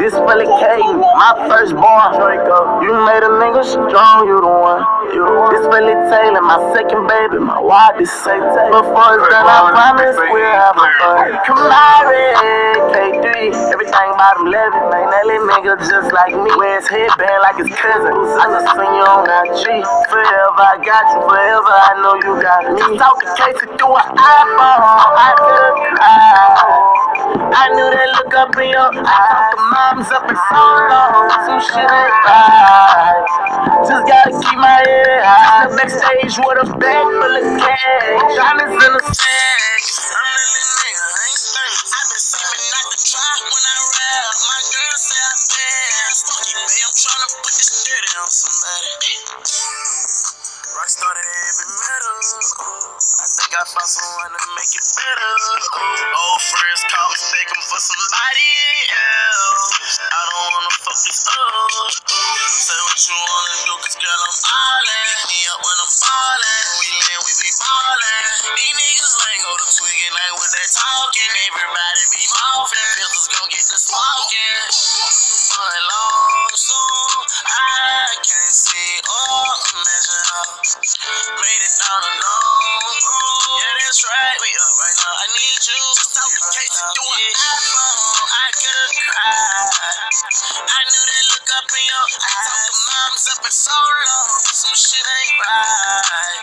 This Philly K, my firstborn. You made a nigga strong, you the one. This Philly Taylor, my second baby, my wife is say before it's done, I promise we'll have a fun. Kamari, K3, everything about him levy, man. That little nigga just like me. Wear his headband like his cousin. I just seen you on that tree. Forever I got you, forever I know you got me. Talking Casey through an iPhone, I could cry. I knew that look up in your eyes. The mom's up in so long, some shit ain't right. Just gotta keep my head high. Step backstage with a bag full of cash. Diamonds in the sack. I'm really nigga, I ain't stunning. I been seeming not to try when I rap. My girl say I pass. Fuck it, babe, I'm tryna put this dirty on somebody. Rockstar to heavy metal. I think I found someone to make it better. Old friends call mistaken for somebody else. I don't wanna fuck this up. Say what you wanna do, cause girl, I'm all in. Pick me up when I'm ballin'. When we land, we be ballin'. These niggas ain't go to tweaking like what they talking. Everybody be mouthin'. Pistols gon' get the smoking. Ballin' long, so I can't see or imagine how. Made it down a long road. Yeah, that's right, we up right now. I need you to stop the case and do an iPhone. I could cry. I knew that look up in your eyes. The mom's up in so long, some shit ain't right.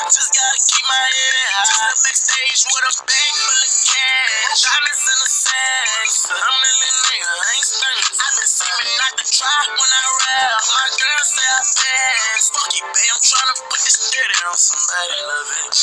Just gotta keep my head high. Backstage with a bag full of cash. Diamonds in the sack. I'm really nigga, I ain't stunning. I been seeming not to try when I rap. My girl say I pass. Fuck it, babe, I'm tryna put this dirty on somebody. Love it.